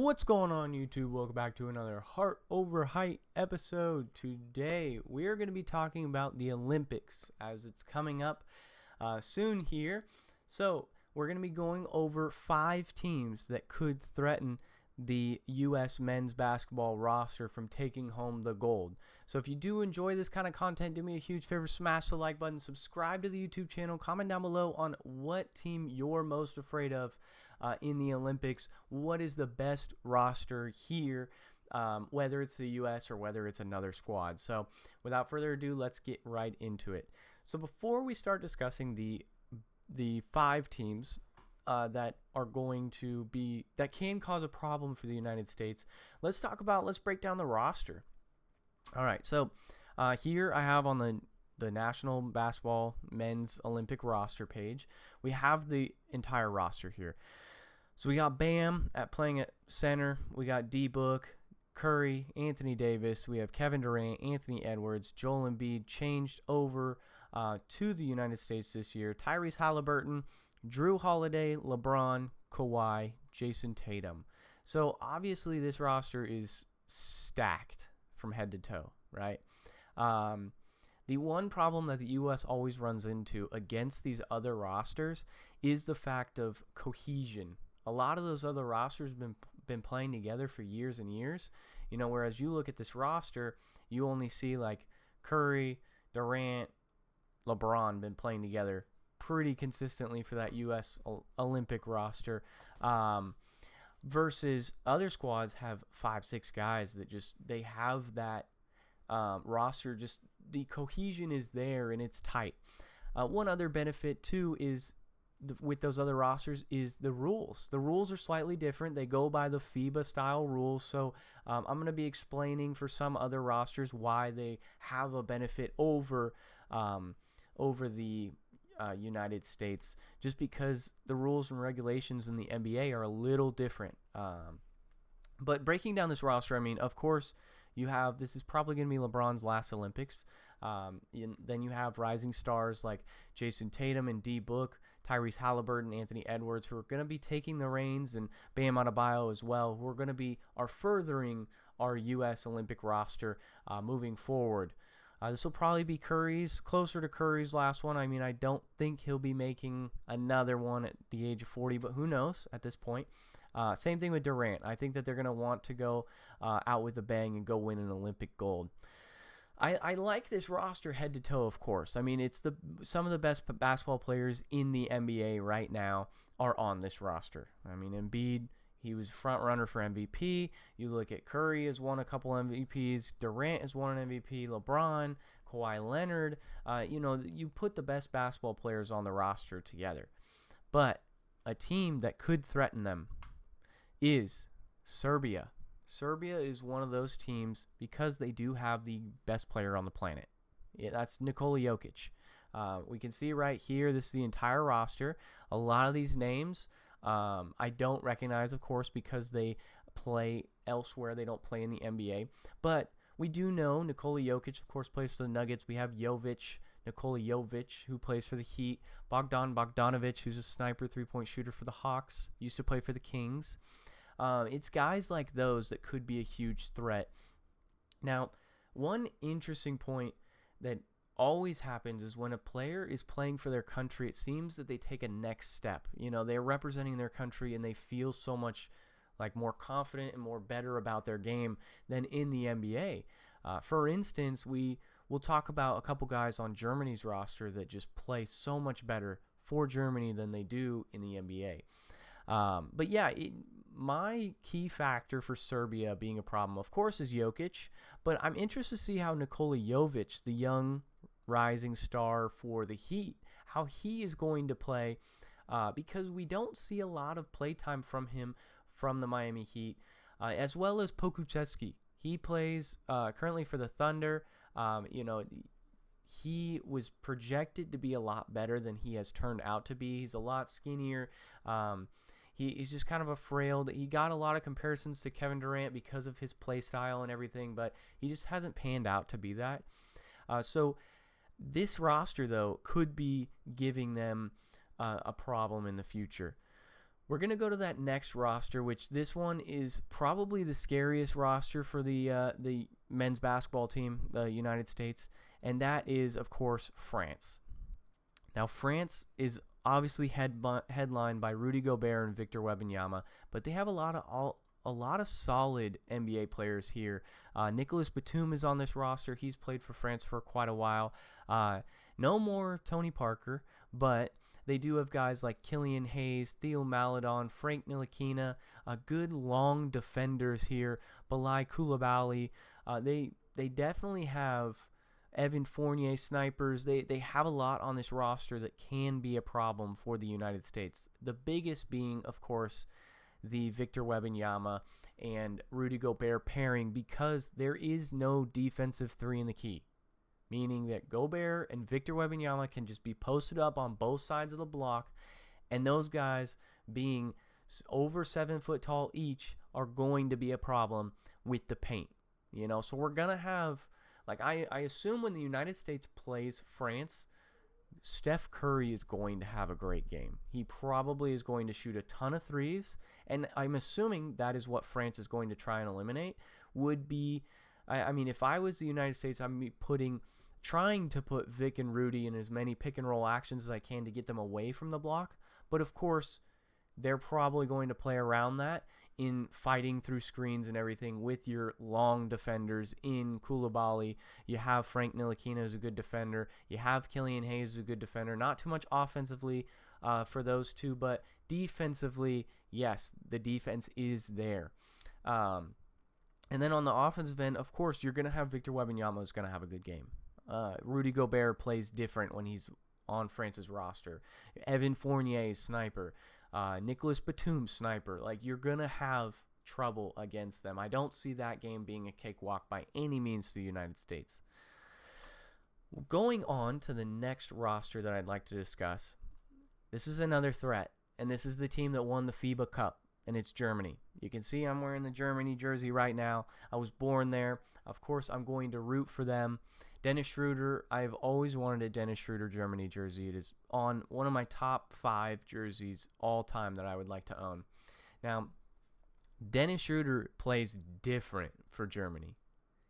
What's going on, YouTube? Welcome back to another Heart Over Height episode. Today, we're going to be talking about the Olympics as it's coming up soon here. So, we're going to be going over 5 teams that could threaten the U.S. men's basketball roster from taking home the gold. So if you do enjoy this kind of content, do me a huge favor, smash the like button, subscribe to the YouTube channel, comment down below on what team you're most afraid of in the Olympics. What is the best roster here, whether it's the U.S. or whether it's another squad. So without further ado, let's get right into it. So before we start discussing the 5 teams that are going to be, that can cause a problem for the United States, let's break down the roster. All right, so here I have on the National Basketball Men's Olympic roster page, we have the entire roster here. So we got Bam playing at center, we got D-Book, Curry, Anthony Davis, we have Kevin Durant, Anthony Edwards, Joel Embiid changed over to the United States this year, Tyrese Halliburton, Drew Holiday, LeBron, Kawhi, Jason Tatum. So obviously this roster is stacked from head to toe, right? The one problem that the U.S. always runs into against these other rosters is the fact of cohesion. A lot of those other rosters have been playing together for years and years, whereas you look at this roster, you only see like Curry, Durant, LeBron been playing together pretty consistently for that U.S. Olympic roster, versus other squads have 5-6 guys that they have that roster, just the cohesion is there and it's tight. One other benefit too is with those other rosters is the rules. The rules are slightly different. They go by the FIBA style rules. So I'm going to be explaining for some other rosters why they have a benefit over the United States, just because the rules and regulations in the NBA are a little different. But breaking down this roster, I mean, of course, this is probably going to be LeBron's last Olympics. Then you have rising stars like Jason Tatum and D-Book, Tyrese Halliburton, Anthony Edwards, who are going to be taking the reins, and Bam Adebayo as well, who are furthering our U.S. Olympic roster moving forward. This will probably be closer to Curry's last one. I mean, I don't think he'll be making another one at the age of 40, but who knows at this point. Same thing with Durant. I think that they're going to want to go out with a bang and go win an Olympic gold. I like this roster head to toe, of course. I mean, it's some of the best basketball players in the NBA right now are on this roster. I mean, Embiid, he was front runner for MVP. You look at Curry has won a couple MVPs. Durant has won an MVP. LeBron, Kawhi Leonard. You put the best basketball players on the roster together. But a team that could threaten them is Serbia. Serbia is one of those teams because they do have the best player on the planet. That's Nikola Jokic. We can see right here, this is the entire roster. A lot of these names I don't recognize, of course, because they play elsewhere. They don't play in the NBA. But we do know Nikola Jokic, of course, plays for the Nuggets. We have Nikola Jovic, who plays for the Heat. Bogdan Bogdanovic, who's a sniper three-point shooter for the Hawks, used to play for the Kings. It's guys like those that could be a huge threat. Now, one interesting point that always happens is when a player is playing for their country, it seems that they take a next step. They're representing their country and they feel so much like more confident and more better about their game than in the NBA. For instance, we'll talk about a couple guys on Germany's roster that just play so much better for Germany than they do in the NBA. But yeah, my key factor for Serbia being a problem, of course, is Jokic, but I'm interested to see how Nikola Jovic, the young rising star for the Heat, how he is going to play, because we don't see a lot of playtime from him from the Miami Heat, as well as Pokusevski. He plays currently for the Thunder. He was projected to be a lot better than he has turned out to be. He's a lot skinnier. He's just kind of a frail. He got a lot of comparisons to Kevin Durant because of his play style and everything, but he just hasn't panned out to be that. So this roster, though, could be giving them a problem in the future. We're going to go to that next roster, which this one is probably the scariest roster for the men's basketball team, the United States, and that is, of course, France. Now, France is obviously headlined by Rudy Gobert and Victor Wembanyama, but they have a lot of solid NBA players here. Nicolas Batum is on this roster. He's played for France for quite a while. No more Tony Parker, but they do have guys like Killian Hayes, Theo Maledon, Frank Ntilikina, good long defenders here. Bilal Coulibaly. They definitely have Evan Fournier snipers. They have a lot on this roster that can be a problem for the United States. The biggest being, of course, the Victor Wembanyama and Rudy Gobert pairing, because there is no defensive three in the key. Meaning that Gobert and Victor Wembanyama can just be posted up on both sides of the block, and those guys being over 7 foot tall each are going to be a problem with the paint. So we're going to have, like, I assume when the United States plays France, Steph Curry is going to have a great game. He probably is going to shoot a ton of threes, and I'm assuming that is what France is going to try and eliminate. I mean, if I was the United States, I'd be trying to put Vic and Rudy in as many pick and roll actions as I can to get them away from the block. But of course, they're probably going to play around that in fighting through screens and everything with your long defenders in Coulibaly. You have Frank Ntilikina as a good defender. You have Killian Hayes as a good defender. Not too much offensively for those two, but defensively, yes, the defense is there. And then on the offensive end, of course, you're going to have Victor Wembanyama is going to have a good game. Rudy Gobert plays different when he's on France's roster. Evan Fournier, sniper. Nicolas Batum, sniper. Like, you're going to have trouble against them. I don't see that game being a cakewalk by any means to the United States. Going on to the next roster that I'd like to discuss. This is another threat, and this is the team that won the FIBA Cup, and it's Germany. You can see I'm wearing the Germany jersey right now. I was born there. Of course, I'm going to root for them. Dennis Schroeder, I've always wanted a Dennis Schroeder Germany jersey. It is on one of my top 5 jerseys all time that I would like to own. Now, Dennis Schroeder plays different for Germany.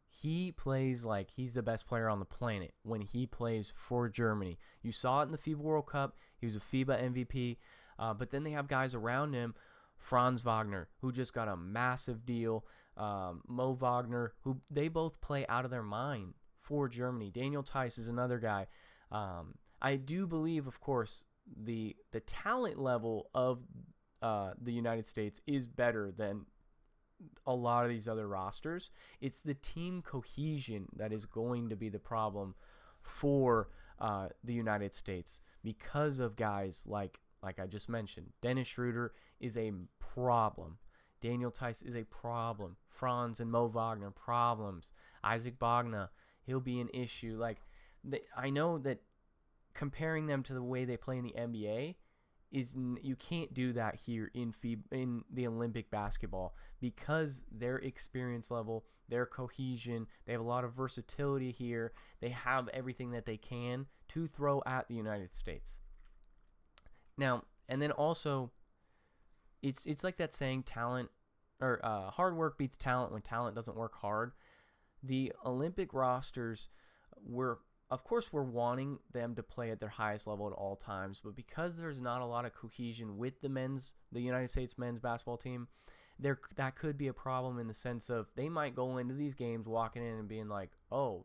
He plays like he's the best player on the planet when he plays for Germany. You saw it in the FIBA World Cup. He was a FIBA MVP. But then they have guys around him, Franz Wagner, who just got a massive deal. Mo Wagner, who they both play out of their mind for Germany. Daniel Theis is another guy. I do believe, of course, the talent level of the United States is better than a lot of these other rosters. It's the team cohesion that is going to be the problem for the United States because of guys like I just mentioned. Dennis Schroeder is a problem. Daniel Theis is a problem. Franz and Mo Wagner, problems. Isaac Bogna, he'll be an issue. I know that comparing them to the way they play in the NBA you can't do that here in the Olympic basketball because their experience level, their cohesion, they have a lot of versatility here. They have everything that they can to throw at the United States. Now, and then also, it's like that saying, talent or hard work beats talent when talent doesn't work hard. The Olympic rosters of course, we're wanting them to play at their highest level at all times, but because there's not a lot of cohesion with the United States men's basketball team, that could be a problem in the sense of they might go into these games walking in and being like, oh,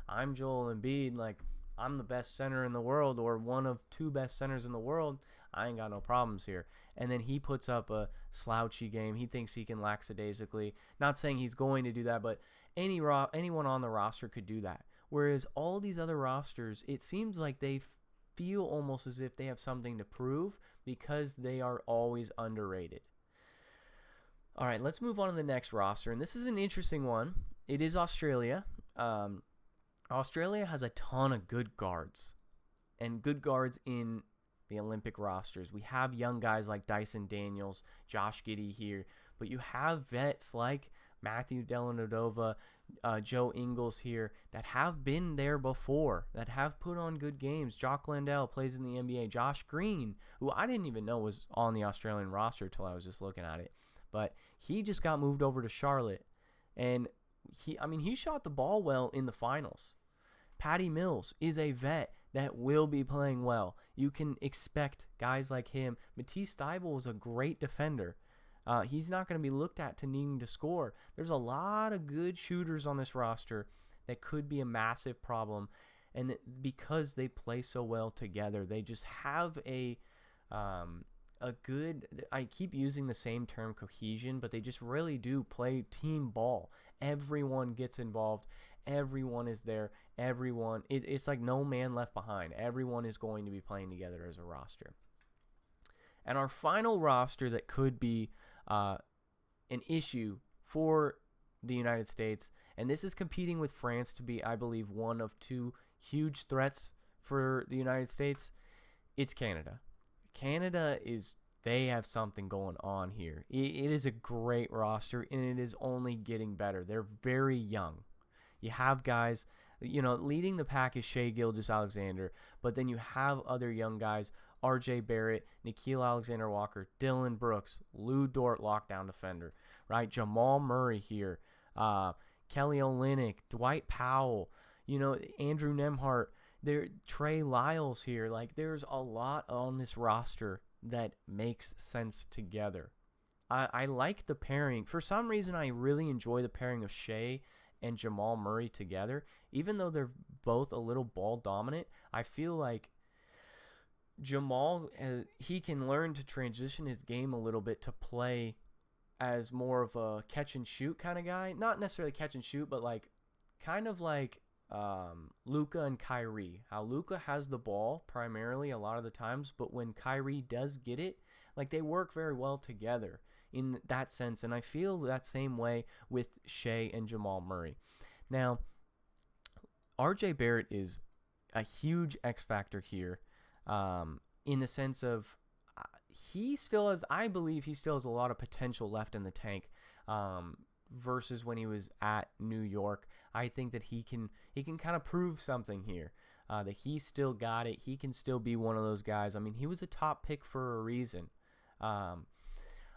I'm Joel Embiid, like, I'm the best center in the world or one of 2 best centers in the world. I ain't got no problems here. And then he puts up a slouchy game. He thinks he can lackadaisically. Not saying he's going to do that, but anyone on the roster could do that. Whereas all these other rosters, it seems like they feel almost as if they have something to prove because they are always underrated. All right, let's move on to the next roster. And this is an interesting one. It is Australia. Australia has a ton of good guards and good guards in the Olympic rosters. We have young guys like Dyson Daniels, Josh Giddey here. but you have vets like Matthew Dellavedova, Joe Ingles here that have been there before, that have put on good games. Jock Landale plays in the NBA. Josh Green, who I didn't even know was on the Australian roster till I was just looking at it, but he just got moved over to Charlotte, and he shot the ball well in the finals. Patty Mills is a vet that will be playing well. You can expect guys like him. Matisse Thybulle is a great defender. He's not going to be looked at to needing to score. There's a lot of good shooters on this roster that could be a massive problem. And because they play so well together, they just have a good, I keep using the same term, cohesion, but they just really do play team ball. Everyone gets involved. Everyone is there. It's like no man left behind. Everyone is going to be playing together as a roster. And our final roster that could be an issue for the United States, and this is competing with France to be, I believe, one of two huge threats for the United States, it's Canada. They have something going on here. It is a great roster, and it is only getting better. They're very young. You have guys, leading the pack is Shai Gilgeous-Alexander, but then you have other young guys, R.J. Barrett, Nickeil Alexander-Walker, Dylan Brooks, Lou Dort, lockdown defender, right? Jamal Murray here, Kelly Olynyk, Dwight Powell, Andrew Nembhard, Trey Lyles here. Like, there's a lot on this roster that makes sense together. I like the pairing. For some reason, I really enjoy the pairing of Shai and Jamal Murray together. Even though they're both a little ball dominant, I feel like Jamal, he can learn to transition his game a little bit to play as more of a catch and shoot kind of guy. Not necessarily catch and shoot, but kind of like Luka and Kyrie. How Luka has the ball primarily a lot of the times, but when Kyrie does get it, they work very well together in that sense. And I feel that same way with Shai and Jamal Murray. Now, RJ Barrett is a huge X factor here, in the sense of I believe he still has a lot of potential left in the tank, versus when he was at New York. I think that he can kind of prove something here, that he still got it. He can still be one of those guys. He was a top pick for a reason.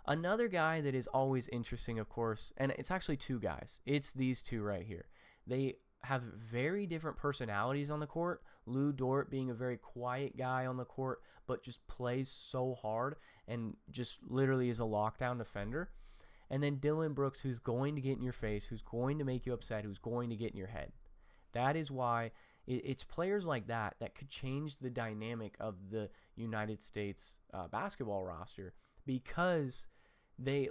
Another guy that is always interesting, of course, and it's actually two guys. It's these two right here. They have very different personalities on the court. Lou Dort being a very quiet guy on the court, but just plays so hard and just literally is a lockdown defender. And then Dylan Brooks, who's going to get in your face, who's going to make you upset, who's going to get in your head. That is why it's players like that could change the dynamic of the United States basketball roster, because they,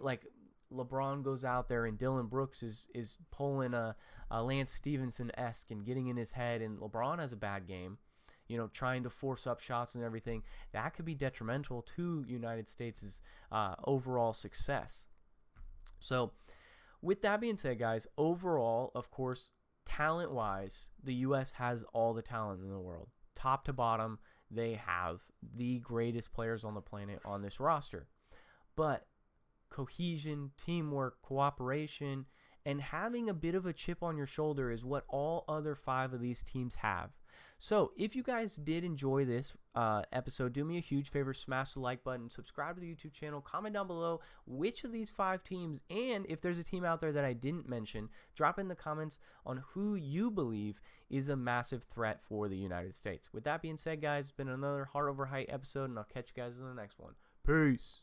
LeBron goes out there and Dylan Brooks is pulling a Lance Stevenson-esque and getting in his head, and LeBron has a bad game, trying to force up shots and everything. That could be detrimental to United States' overall success. So with that being said, guys, overall, of course, talent-wise, the U.S. has all the talent in the world. Top to bottom, they have the greatest players on the planet on this roster. But cohesion, teamwork, cooperation, and having a bit of a chip on your shoulder is what all other 5 of these teams have. So if you guys did enjoy this episode, do me a huge favor, smash the like button, subscribe to the YouTube channel, comment down below which of these 5 teams, and if there's a team out there that I didn't mention, drop in the comments on who you believe is a massive threat for the United States. With that being said, guys, it's been another Heart Over Height episode, and I'll catch you guys in the next one. Peace.